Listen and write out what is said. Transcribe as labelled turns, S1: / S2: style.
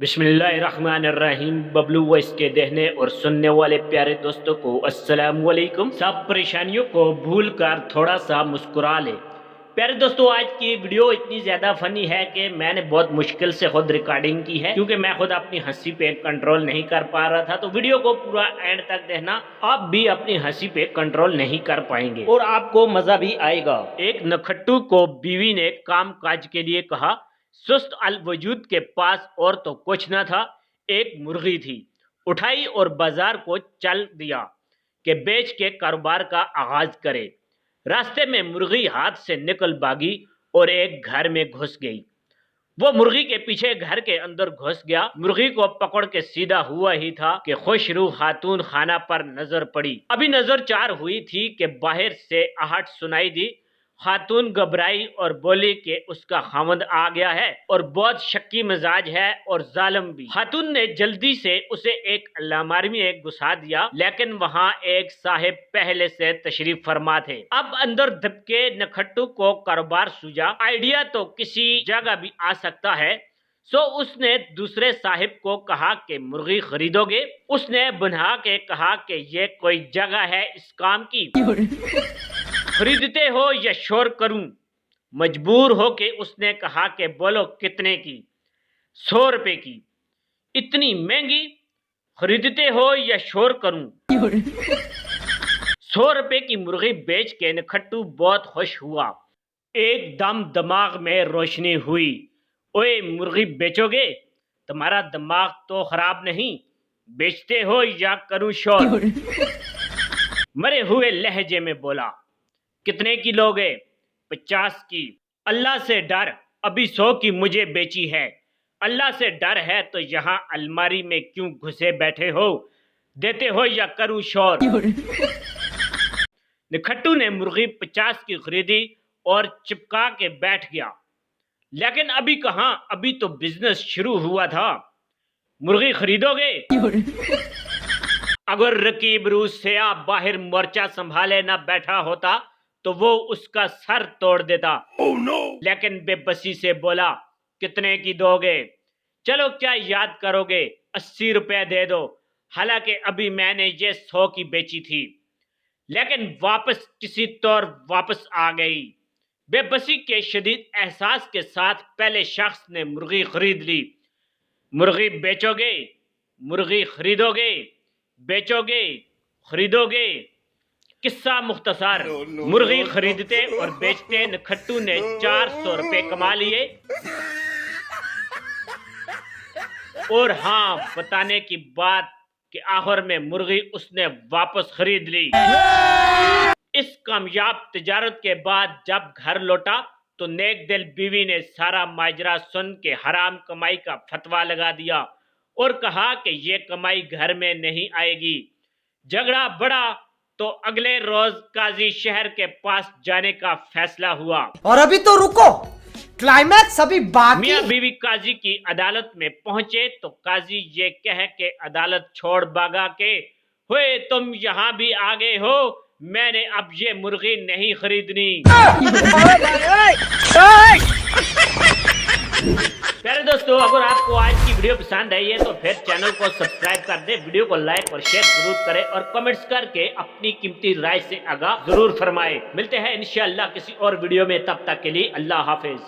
S1: بسم اللہ الرحمن الرحیم۔ ببلو وائس کے دیکھنے اور سننے والے پیارے دوستوں کو السلام علیکم۔ سب پریشانیوں کو بھول کر تھوڑا سا مسکرا لے۔ پیارے دوستوں، آج کی ویڈیو اتنی زیادہ فنی ہے کہ میں نے بہت مشکل سے خود ریکارڈنگ کی ہے، کیونکہ میں خود اپنی ہنسی پہ کنٹرول نہیں کر پا رہا تھا۔ تو ویڈیو کو پورا اینڈ تک دیکھنا، آپ بھی اپنی ہنسی پہ کنٹرول نہیں کر پائیں گے اور آپ کو مزہ بھی آئے گا۔ ایک نکھٹو کو بیوی نے کام کاج کے لیے کہا۔ سست الوجود کے پاس اور تو کچھ نہ تھا، ایک مرغی تھی۔ اٹھائی اور بازار کو چل دیا کہ بیچ کے کاروبار کا آغاز کرے۔ راستے میں مرغی ہاتھ سے نکل بھاگی اور ایک گھر میں گھس گئی۔ وہ مرغی کے پیچھے گھر کے اندر گھس گیا۔ مرغی کو پکڑ کے سیدھا ہوا ہی تھا کہ خوش روح خاتون خانہ پر نظر پڑی۔ ابھی نظر چار ہوئی تھی کہ باہر سے آہٹ سنائی دی۔ خاتون گھبرائی اور بولی کہ اس کا خاوند آ گیا ہے اور بہت شکی مزاج ہے اور ظالم بھی۔ خاتون نے جلدی سے اسے ایک الماری میں گھسا دیا، لیکن وہاں ایک صاحب پہلے سے تشریف فرما تھے۔ اب اندر دب کے نکھٹو کو کاروبار سوجا، آئیڈیا تو کسی جگہ بھی آ سکتا ہے۔ سو اس نے دوسرے صاحب کو کہا کہ مرغی خریدو گے؟ اس نے بنا کے کہا کہ یہ کوئی جگہ ہے اس کام کی؟ خریدتے ہو یا شور کروں؟ مجبور ہو کے اس نے کہا کہ بولو کتنے کی؟ 100 روپے کی۔ اتنی مہنگی؟ خریدتے ہو یا شور کروں؟ 100 روپے کی مرغی بیچ کے نکھٹو بہت خوش ہوا۔ ایک دم دماغ میں روشنی ہوئی۔ اوے مرغی بیچو گے؟ تمہارا دماغ تو خراب نہیں، بیچتے ہو یا کروں شور؟ مرے ہوئے لہجے میں بولا۔ کتنے کی لوگے؟ 50 کی۔ اللہ سے ڈر، ابھی 100 کی مجھے بیچی ہے۔ اللہ سے ڈر ہے تو یہاں الماری میں کیوں گھسے بیٹھے ہو؟ دیتے ہو یا کروں شور؟ نکھٹو نے مرغی 50 کی خریدی اور چپکا کے بیٹھ گیا۔ لیکن ابھی کہاں، ابھی تو بزنس شروع ہوا تھا۔ مرغی خریدو گے؟ اگر رقیب روس سیاہ باہر مورچہ سنبھالے نہ بیٹھا ہوتا تو وہ اس کا سر توڑ دیتا۔ لیکن بے بسی سے بولا، کتنے کی دو گے؟ چلو کیا یاد کرو گے، 80 روپے دے دو۔ حالانکہ ابھی میں نے یہ 100 کی بیچی تھی، لیکن واپس کسی طور واپس آ گئی۔ بے بسی کے شدید احساس کے ساتھ پہلے شخص نے مرغی خرید لی۔ مرغی بیچو گے؟ مرغی خریدو گے؟ بیچو گے؟ خریدو گے؟ قصہ مختصر، مرغی خریدتے اور بیچتے نکھٹو نے 400 روپے کما لیے۔ اور ہاں، بتانے کی بات کہ آخر میں مرغی اس نے واپس خرید لی۔ اس کامیاب تجارت کے بعد جب گھر لوٹا تو نیک دل بیوی نے سارا ماجرا سن کے حرام کمائی کا فتویٰ لگا دیا اور کہا کہ یہ کمائی گھر میں نہیں آئے گی۔ جھگڑا بڑھا تو اگلے روز قاضی شہر کے پاس جانے کا فیصلہ ہوا۔
S2: اور ابھی تو رکو، کلائمیکس ابھی باقی۔
S1: میاں بیوی قاضی کی عدالت میں پہنچے تو قاضی یہ کہہ کے عدالت چھوڑ بھاگا کہ ہوئے تم یہاں بھی آگے ہو، میں نے اب یہ مرغی نہیں خریدنی۔ پیارے دوستو، اگر آپ کو آج کی ویڈیو پسند آئی ہے تو پھر چینل کو سبسکرائب کر دیں، ویڈیو کو لائک اور شیئر ضرور کریں اور کمنٹس کر کے اپنی قیمتی رائے سے آگاہ ضرور فرمائیں۔ ملتے ہیں انشاءاللہ کسی اور ویڈیو میں، تب تک کے لیے اللہ حافظ۔